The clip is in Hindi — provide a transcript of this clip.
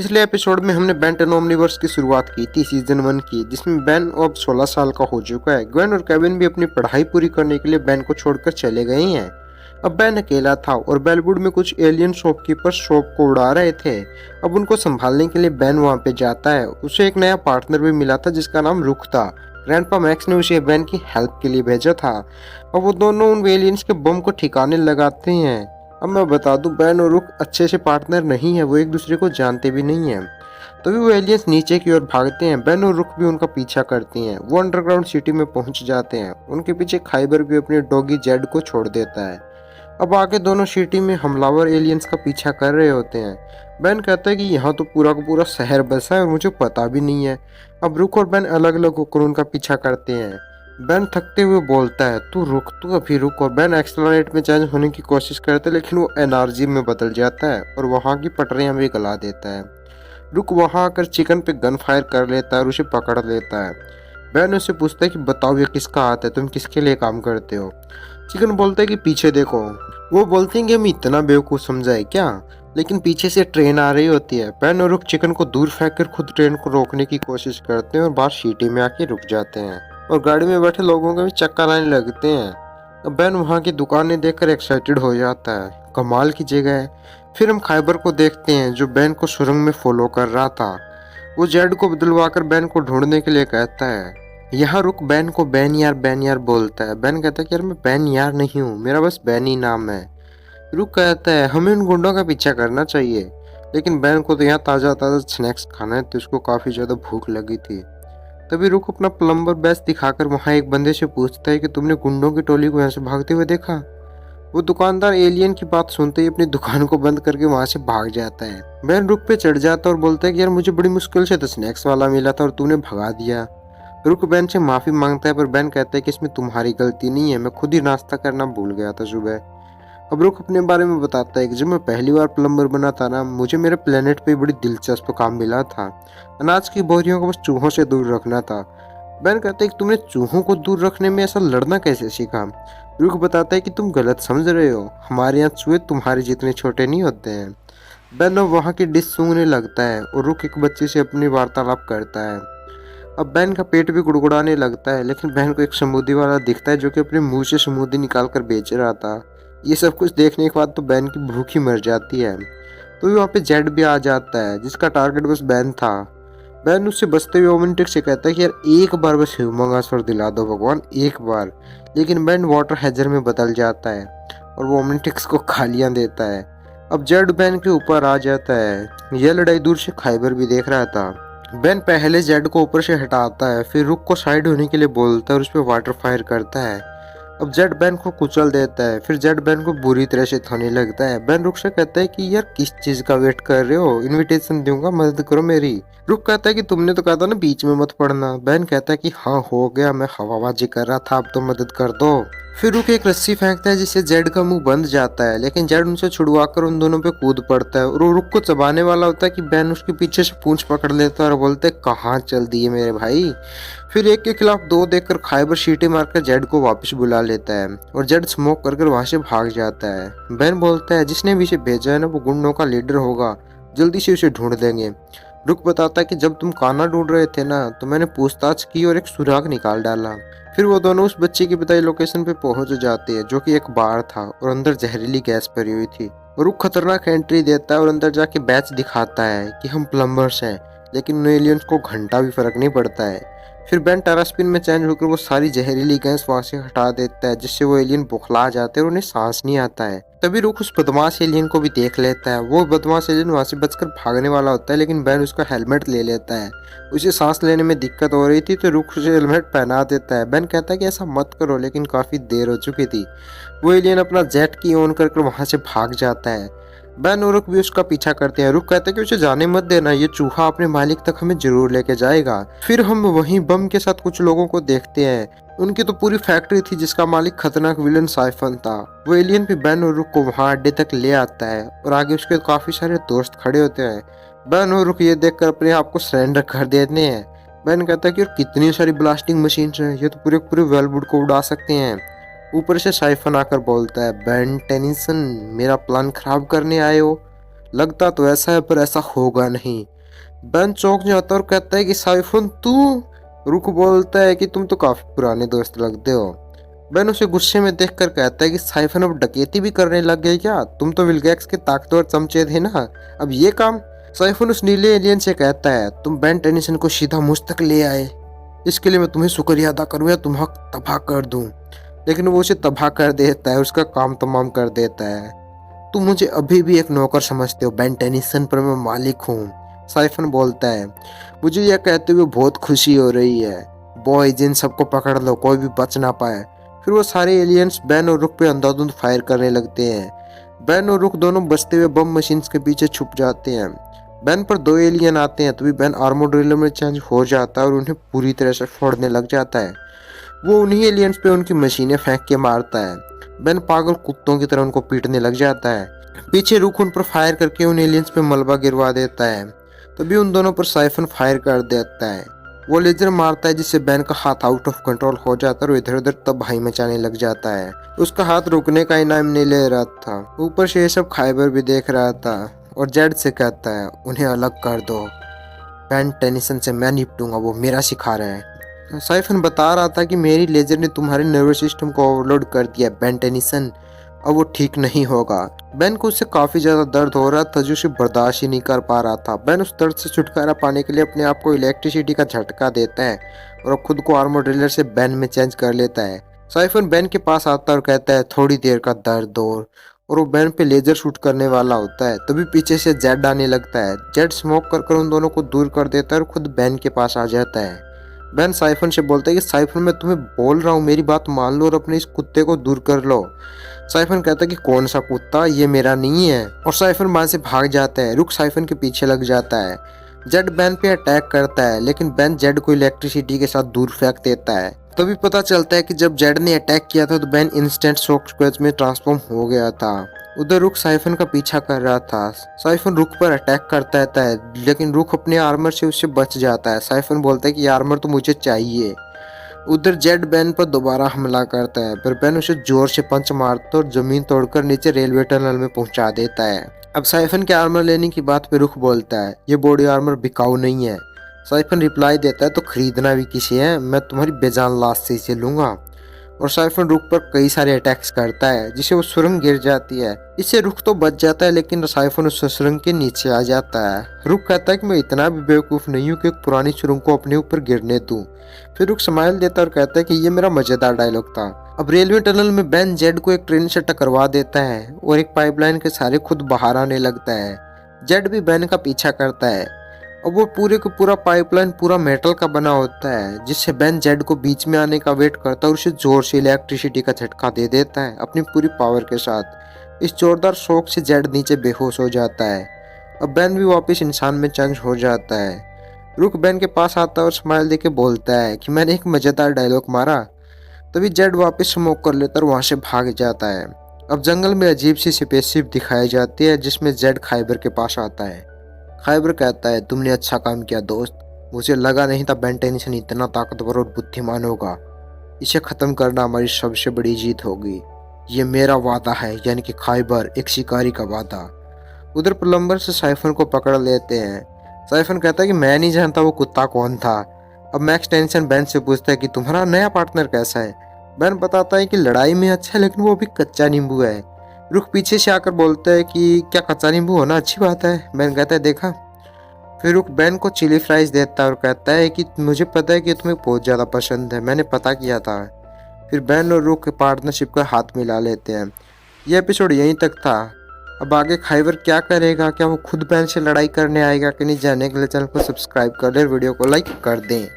पिछले एपिसोड में हमने बेन 10 ओमनीवर्स की शुरुआत की थी सीजन 1 की, जिसमें बेन अब 16 साल का हो चुका है। ग्वेन और केविन भी अपनी पढ़ाई पूरी करने के लिए बेन को छोड़कर चले गए हैं। अब बेन अकेला था और बेलवुड में कुछ एलियन शॉपकीपर शॉप को उड़ा रहे थे। अब उनको संभालने के लिए बेन वहां पे जाता है। उसे एक नया पार्टनर भी मिला था जिसका नाम रुक था। ग्रैंडपा मैक्स ने उसे बेन की हेल्प के लिए भेजा था। अब वो दोनों उन एलियंस के बम को ठिकाने लगाते हैं। अब मैं बता दूं, बेन और रुक अच्छे से पार्टनर नहीं है, वो एक दूसरे को जानते भी नहीं है। तभी वो एलियंस नीचे की ओर भागते हैं। बेन और रुक भी उनका पीछा करती हैं। वो अंडरग्राउंड सिटी में पहुंच जाते हैं। उनके पीछे खाइबर भी अपने डॉगी जेड को छोड़ देता है। अब आगे दोनों सिटी में हमलावर एलियंस का पीछा कर रहे होते हैं। बेन कहता है कि यहाँ तो पूरा का पूरा शहर बसा है और मुझे पता भी नहीं है। अब रुक और बेन अलग अलग होकर उनका पीछा करते हैं। बेन थकते हुए बोलता है, तू रुक, तू अभी रुक। और बेन एक्सलरेट में चेंज होने की कोशिश करता है, लेकिन वो एनर्जी में बदल जाता है और वहाँ की पटरियाँ भी गला देता है। रुक वहाँ आकर चिकन पे गन फायर कर लेता है और उसे पकड़ लेता है। बेन उससे पूछता है कि बताओ ये किसका हाथ है, तुम किसके लिए काम करते हो। चिकन बोलता है कि पीछे देखो। वो बोलते हैं कि हम इतना बेवकूफ़ समझा है क्या, लेकिन पीछे से ट्रेन आ रही होती है। बेन और रुक चिकन को दूर फेंक कर खुद ट्रेन को रोकने की कोशिश करते हैं और बाहर सिटी में आके रुक जाते हैं और गाड़ी में बैठे लोगों के भी चक्कर आने लगते हैं। अब बेन वहाँ की दुकानें देखकर एक्साइटेड हो जाता है, कमाल की जगह है। फिर हम खाइबर को देखते हैं जो बेन को सुरंग में फॉलो कर रहा था। वो जेड को बदलवाकर बेन को ढूंढने के लिए कहता है। यहाँ रुक बेन को बैन यार बोलता है। बेन कहता है कि यार मैं बैन यार नहीं हूँ, मेरा बस बैन ही नाम है। रुक कहता है हमें उन गुंडों का पीछा करना चाहिए, लेकिन बैन को तो यहाँ ताज़ा ताज़ा स्नैक्स खाना है, तो उसको काफ़ी ज़्यादा भूख लगी थी। तभी रुक अपना प्लम्बर बैच दिखाकर वहाँ एक बंदे से पूछता है कि तुमने गुंडों की टोली को यहाँ से भागते हुए देखा। वो दुकानदार एलियन की बात सुनते ही अपनी दुकान को बंद करके वहाँ से भाग जाता है। बैन रुक पे चढ़ जाता है और बोलता है कि यार मुझे बड़ी मुश्किल से तो स्नैक्स वाला मिला था और तूने भगा दिया। रुक बैन से माफ़ी मांगता है, पर बैन कहता है कि इसमें तुम्हारी गलती नहीं है, मैं खुद ही नाश्ता करना भूल गया था सुबह। अब रुक अपने बारे में बताता है कि जब मैं पहली बार प्लम्बर बना था ना, मुझे मेरे प्लेनेट पे बड़ी दिलचस्प काम मिला था। अनाज की बोरियों को बस चूहों से दूर रखना था। बैन कहता है कि तुमने चूहों को दूर रखने में ऐसा लड़ना कैसे सीखा। रुक बताता है कि तुम गलत समझ रहे हो, हमारे यहाँ चूहे तुम्हारे जितने छोटे नहीं होते हैं। बैन अब वहाँ की डिश सूंघने लगता है और रुक एक बच्चे से अपनी वार्तालाप करता है। अब बैन का पेट भी गुड़गुड़ाने लगता है, लेकिन बैन को एक स्मूदी वाला दिखता है जो कि अपने मुंह से स्मूदी निकाल कर बेच रहा था। ये सब कुछ देखने के बाद तो बैन की भूख ही मर जाती है। तो वहाँ पे जेड भी आ जाता है जिसका टारगेट बस बैन था। बैन उससे बचते हुए ओमेंटिक से कहता है कि यार एक बार बस ह्यूमंगासोर दिला दो भगवान, एक बार। लेकिन बैन वाटर हैजर में बदल जाता है और वो ओमेंटिक्स को खालियां देता है। अब जेड बैन के ऊपर आ जाता है। यह लड़ाई दूर से खाइबर भी देख रहा था। बैन पहले जेड को ऊपर से हटाता है, फिर रुक को साइड होने के लिए बोलता है और उस पर वाटर फायर करता है। अब जेड बैन को कुचल देता है, फिर जेड बैन को बुरी तरह से धोने लगता है। बैन रुक से कहता है कि यार किस चीज का वेट कर रहे हो, इनविटेशन दूंगा, मदद करो मेरी। रुक कहता है कि तुमने तो कहा था ना बीच में मत पड़ना। बैन कहता है कि हाँ हो गया, मैं हवाबाजी कर रहा था, अब तो मदद कर दो। फिर रुक एक रस्सी फेंकता है जिससे जेड का मुंह बंद जाता है, लेकिन जेड उनसे छुड़वाकर उन दोनों पे कूद पड़ता है और वो रुक को चबाने वाला होता है कि बैन उसके पीछे से पूंछ पकड़ लेता है और बोलते है कहाँ चल दिए मेरे भाई। फिर एक के खिलाफ दो देखकर खाइबर सीटी मारकर जेड को वापस बुला लेता है और जेड स्मोक कर वहां से भाग जाता है। बैन बोलता है जिसने भी इसे भेजा है ना, वो गुंडों का लीडर होगा, जल्दी से उसे ढूंढ देंगे। रुक बताता है कि जब तुम काना ढूंढ रहे थे ना, तो मैंने पूछताछ की और एक सुराग निकाल डाला। फिर वो दोनों उस बच्चे की बताई लोकेशन पे पहुंच जाते हैं जो कि एक बार था और अंदर जहरीली गैस भरी हुई थी। रुक खतरनाक एंट्री देता है और अंदर जाके बैच दिखाता है कि हम प्लम्बर्स हैं, लेकिन एलियंस को घंटा भी फर्क नहीं पड़ता है। फिर बैन टेरास्पिन में चेंज होकर वो सारी जहरीली गैस वहां से हटा देता है, जिससे वो एलियन बुखला जाते हैं और उन्हें सांस नहीं आता है। तभी रुक उस बदमाश एलियन को भी देख लेता है। वो बदमाश एलियन वहां से बचकर भागने वाला होता है, लेकिन बैन उसका हेलमेट ले लेता है। उसे सांस लेने में दिक्कत हो रही थी तो रुक उसे हेलमेट पहना देता है। बैन कहता है कि ऐसा मत करो, लेकिन काफी देर हो चुकी थी। वो एलियन अपना जेट की ऑन करके वहां से भाग जाता है। बैन और रुक भी उसका पीछा करते हैं। रुक कहते हैं कि उसे जाने मत देना, ये चूहा अपने मालिक तक हमें जरूर लेके जाएगा। फिर हम वहीं बम के साथ कुछ लोगों को देखते हैं। उनकी तो पूरी फैक्ट्री थी जिसका मालिक खतरनाक विलन साइफन था। वो एलियन भी बैन और रुक को वहां अड्डे तक ले आता है और आगे उसके काफी सारे दोस्त खड़े होते हैं। बैन और रुक ये देखकर अपने आप को सरेंडर कर देते हैं। बैन कहता है कि यार कितनी सारी ब्लास्टिंग मशीन है, ये तो पूरे पूरे वेलवुड को उड़ा सकते हैं। ऊपर से साइफन आकर बोलता है बैन टेनिसन, मेरा प्लान खराब करने आए हो। लगता तो ऐसा है पर ऐसा होगा नहीं। बेन चौंक जाता और कहता है कि साइफन तू। रुक बोलता है कि तुम तो काफी पुराने दोस्त लगते हो। बेन उसे गुस्से में देखकर कहता है कि साइफन अब डकैती भी करने लग गए क्या? तुम तो विलगैक्स के ताकतवर चमचे थे ना, अब ये काम? साइफन उस नीले एलियन से कहता है तुम बेन टेनिसन को सीधा मुझ तक ले आए, इसके लिए मैं तुम्हें शुक्रिया अदा करूँ या तुम्हें तबाह कर दूं। लेकिन वो उसे तबाह कर देता है, उसका काम तमाम कर देता है। तुम मुझे अभी भी एक नौकर समझते हो बेन टेनिसन, पर मैं मालिक हूँ। साइफन बोलता है मुझे यह कहते हुए बहुत खुशी हो रही है। बॉयज इन सबको पकड़ लो, कोई भी बच ना पाए। फिर वो सारे एलियंस बेन और रुक पे अंधाधुंध फायर करने लगते हैं। बेन और रुक दोनों बचते हुए बम मशीन्स के पीछे छुप जाते हैं। बेन पर 2 एलियन आते हैं, तभी बेन आर्मर ड्रिलर में चेंज हो जाता है और उन्हें पूरी तरह से फोड़ने लग जाता है। वो उन्हीं एलियंस पे उनकी मशीनें फेंक के मारता है। बेन पागल कुत्तों की तरह उनको पीटने लग जाता है। पीछे रुक उन पर फायर करके उन एलियंस पे मलबा गिरवा देता है। तभी उन दोनों पर साइफन फायर कर देता है। वो लेजर मारता है जिससे बेन का हाथ आउट ऑफ कंट्रोल हो जाता है और इधर उधर तबाही मचाने लग जाता है। उसका हाथ रुकने का इनाम नहीं ले रहा था, ऊपर से ये सब खाइबर भी देख रहा था और जेड से कहता है उन्हें अलग कर दो, बेन टेनिसन से मैं निपटूंगा, वो मेरा शिकार है। साइफन बता रहा था कि मेरी लेजर ने तुम्हारे नर्वस सिस्टम को ओवरलोड कर दिया बेन टेनिसन, अब वो ठीक नहीं होगा। बेन को उससे काफी ज्यादा दर्द हो रहा था जो उसे बर्दाश्त ही नहीं कर पा रहा था। बेन उस दर्द से छुटकारा पाने के लिए अपने आप को इलेक्ट्रिसिटी का झटका देता है और खुद को आर्मर ड्रिलर से बेन में चेंज कर लेता है। साइफन बेन के पास आता है और कहता है थोड़ी देर का दर्द और वो बेन पे लेजर शूट करने वाला होता है। तभी पीछे से जेड आने लगता है। जेड स्मोक कर उन दोनों को दूर कर देता है और खुद बेन के पास आ जाता है। बेन साइफन से बोलता है कि साइफन मैं तुम्हें बोल रहा हूँ मेरी बात मान लो और अपने इस कुत्ते को दूर कर लो। साइफन कहता है कि कौन सा कुत्ता, ये मेरा नहीं है, और साइफन वहां से भाग जाता है। रुक साइफन के पीछे लग जाता है। जेड बेन पे अटैक करता है लेकिन बेन जेड को इलेक्ट्रिसिटी के साथ दूर फेंक देता है। तभी पता चलता है कि जब जेड ने अटैक किया था तो बेन इंस्टेंट शॉक स्क्वेज में ट्रांसफॉर्म हो गया था। उधर रुक साइफन का पीछा कर रहा था। साइफन रुक पर अटैक करता रहता है लेकिन रुक अपने आर्मर से उससे बच जाता है। साइफन बोलता है कि आर्मर तो मुझे चाहिए। उधर जेड बेन पर दोबारा हमला करता है पर बेन उसे जोर से पंच मारता और जमीन तोड़कर नीचे रेलवे टनल में पहुंचा देता है। अब साइफन के आर्मर लेने की बात पे रुख बोलता है ये बॉडी आर्मर बिकाऊ नहीं है। साइफन रिप्लाई देता है तो खरीदना भी किसी है, मैं तुम्हारी बेजान लाश से इसे लूंगा। और साइफन रुख पर कई सारे अटैक्स करता है जिससे वो सुरंग गिर जाती है। इससे रुख तो बच जाता है लेकिन साइफन उस सुरंग के नीचे आ जाता है। रुख कहता है कि मैं इतना भी बेवकूफ नहीं हूँ कि एक पुरानी सुरंग को अपने ऊपर गिरने दूं। फिर रुख स्माइल देता है और कहता है कि ये मेरा मजेदार डायलॉग था। अब रेलवे टनल में बेन जेड को एक ट्रेन से टकरवा देता है और एक पाइपलाइन के सारे खुद बाहर आने लगता है। जेड भी बेन का पीछा करता है। अब वो पूरे का पूरा पाइपलाइन पूरा मेटल का बना होता है जिससे बेन जेड को बीच में आने का वेट करता है और उसे जोर से इलेक्ट्रिसिटी का झटका दे देता है अपनी पूरी पावर के साथ। इस जोरदार शॉक से जेड नीचे बेहोश हो जाता है। अब बेन भी वापस इंसान में चेंज हो जाता है। रुक बेन के पास आता है और स्माइल देके बोलता है कि मैंने एक मजेदार डायलॉग मारा। तभी जेड वापस स्मोक कर लेता और वहां से भाग जाता है। अब जंगल में अजीब सी स्पेसशिप दिखाई जाती है जिसमें जेड खाइबर के पास आता है। खाइबर कहता है तुमने अच्छा काम किया दोस्त, मुझे लगा नहीं था बेन टेनिसन इतना ताकतवर और बुद्धिमान होगा। इसे खत्म करना हमारी सबसे बड़ी जीत होगी। ये मेरा वादा है, यानी कि खाइबर एक शिकारी का वादा। उधर प्लम्बर से साइफन को पकड़ लेते हैं। साइफन कहता है कि मैं नहीं जानता वो कुत्ता कौन था। अब मैक्स टेंशन बेन से पूछता है कि तुम्हारा नया पार्टनर कैसा है। बेन बताता है कि लड़ाई में अच्छा है लेकिन वो अभी कच्चा नींबू है। रुख पीछे से आकर बोलता है कि क्या कच्चा नींबू होना अच्छी बात है। बेन कहता है देखा। फिर रुख बेन को चिली फ्राइज देता है और कहता है कि मुझे पता है कि तुम्हें बहुत ज़्यादा पसंद है, मैंने पता किया था। फिर बेन और रुख पार्टनरशिप का हाथ मिला लेते हैं। यह एपिसोड यहीं तक था। अब आगे खाइबर क्या करेगा, क्या वो खुद बेन से लड़ाई करने आएगा कि नहीं, जानने के लिए चैनल को सब्सक्राइब कर ले, वीडियो को लाइक कर दें।